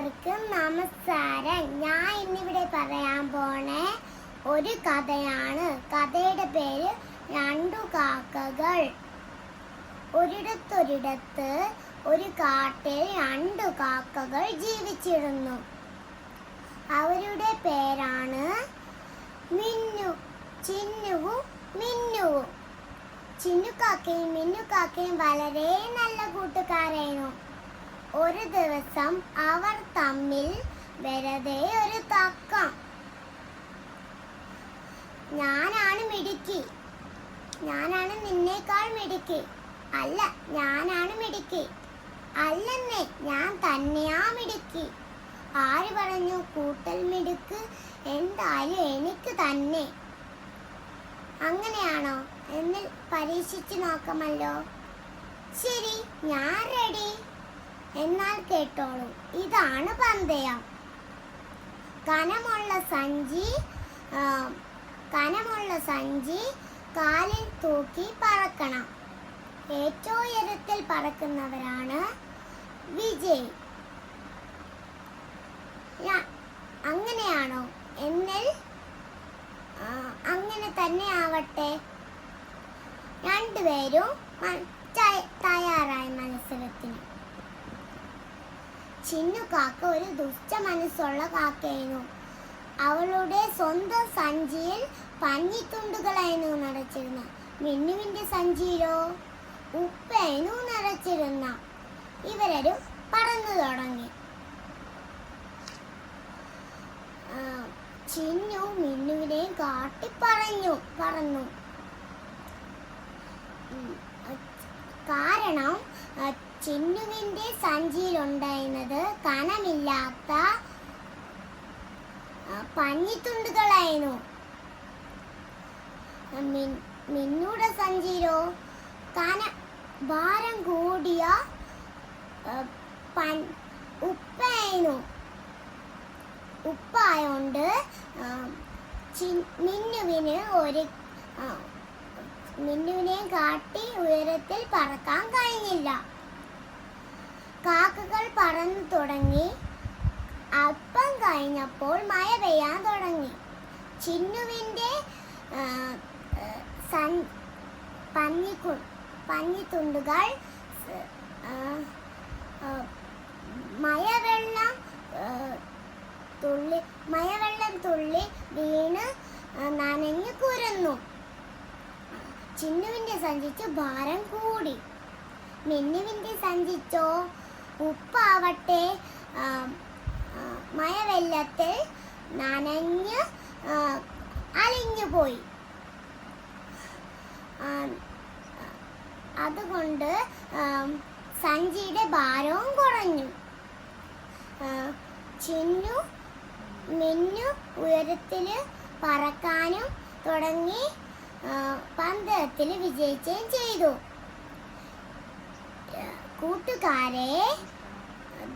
എല്ലാവർക്കും നമസ്കാരം. ഞാൻ ഇന്നിവിടെ പറയാൻ പോണ ഒരു കഥയാണ്. കഥയുടെ പേര് രണ്ടു കാക്കകൾ. ഒരിടത്തൊരിടത്ത് ഒരു കാട്ടിൽ രണ്ടു കാക്കകൾ ജീവിച്ചിരുന്നു. അവരുടെ പേരാണ് ചിന്നുവും മിന്നുവും. ചിന്നുകാക്കയും മിന്നുകാക്കയും വളരെ നല്ല കൂട്ടുകാരായിരുന്നു. ഒരു ദിവസം അവർ തമ്മിൽ വെറുതെ ഒരു തർക്കം. ഞാനാണ് മിടുക്കി, ഞാനാണ് നിന്നേക്കാൾ മിടുക്കി. അല്ല, ഞാനാണ് മിടുക്കി. അല്ലെന്നേ, ഞാൻ തന്നെയാ മിടുക്കി. ആര് പറഞ്ഞു കൂട്ടൽ മിടുക്ക്? എന്തായാലും എനിക്ക് തന്നെ. അങ്ങനെയാണോ എന്ന് പരീക്ഷിച്ചു നോക്കാമല്ലോ. ശരി, ഞാൻ റെഡി. എന്നാൽ കേട്ടോളൂ, ഇതാണ് പന്തയം. കനമുള്ള സഞ്ചി കാലിൽ തൂക്കി പറക്കണം. ഏറ്റവും ഉയരത്തിൽ പറക്കുന്നവരാണ് വിജയ്. അങ്ങനെയാണോ? എന്നാൽ അങ്ങനെ തന്നെ ആവട്ടെ. രണ്ടുപേരും തയ്യാറായി മത്സരത്തിന്. ചിന്നുകാക്ക ഒരു ദുഷ്ട മനസ്സുള്ള കാക്കയായിരുന്നു. അവളുടെ സ്വന്തം സഞ്ചിയിൽ പഞ്ഞിത്തുണ്ടുകളായിരുന്നു നിറച്ചിരുന്നത്. മിന്നുവിന്റെ സഞ്ചിയിലോ ഉപ്പായിരുന്നു നിറച്ചിരുന്ന. ഇവരും പറന്നു തുടങ്ങി. ചിന്നു മിന്നുവിനെയും കാട്ടി പറന്നു. കാരണം ചിന്നുവിന്റെ സഞ്ചിയിലുണ്ടായിരുന്നത് കനമില്ലാത്ത പഞ്ഞിത്തുണ്ടുകളായിരുന്നു. മിന്നുടെ സഞ്ചിയിലോ ഭാരം കൂടിയ ഉപ്പായിരുന്നു. ഉപ്പായോണ്ട് മിന്നുവിനെയും കാട്ടി ഉയരത്തിൽ പറക്കാൻ കഴിഞ്ഞില്ല. കാക്കകൾ പറന്നു തുടങ്ങി. അല്പം കഴിഞ്ഞപ്പോൾ മഴ പെയ്യാൻ തുടങ്ങി. ചിന്നുവിന്റെ പഞ്ഞിത്തുണ്ടുകൾ മഴവെള്ളം തുള്ളി വീണ് നനഞ്ഞു കുരന്നു. ചിന്നുവിന്റെ സഞ്ചിച്ചു ഭാരം കൂടി. മിന്നുവിന്റെ സഞ്ചിച്ചോ ഉപ്പാവട്ടെ മഴവെള്ളത്തിൽ നനഞ്ഞ് അലിഞ്ഞുപോയി. അതുകൊണ്ട് സഞ്ചിയുടെ ഭാരവും കുറഞ്ഞു. മിന്നു ഉയരത്തിൽ പറക്കാനും തുടങ്ങി. പന്തയത്തിൽ വിജയിക്കുകയും ചെയ്തു. കൂട്ടുകാരെ,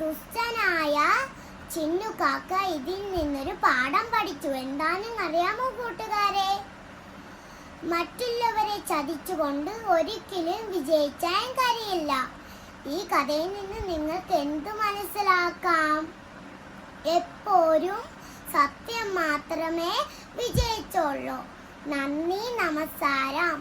ദുഷ്ടനായ ചിന്നുകാക്ക ഇതിൽ നിന്നൊരു പാഠം പഠിച്ചു. എന്താണെന്ന് അറിയാമോ കൂട്ടുകാരെ? മറ്റുള്ളവരെ ചതിച്ചുകൊണ്ട് ഒരിക്കലും വിജയിക്കാൻ കഴിയില്ല. ഈ കഥയിൽ നിന്ന് നിങ്ങൾക്ക് എന്ത് മനസ്സിലാക്കാം? എപ്പോഴും സത്യം മാത്രമേ വിജയിച്ചുള്ളൂ. നന്ദി, നമസ്കാരം.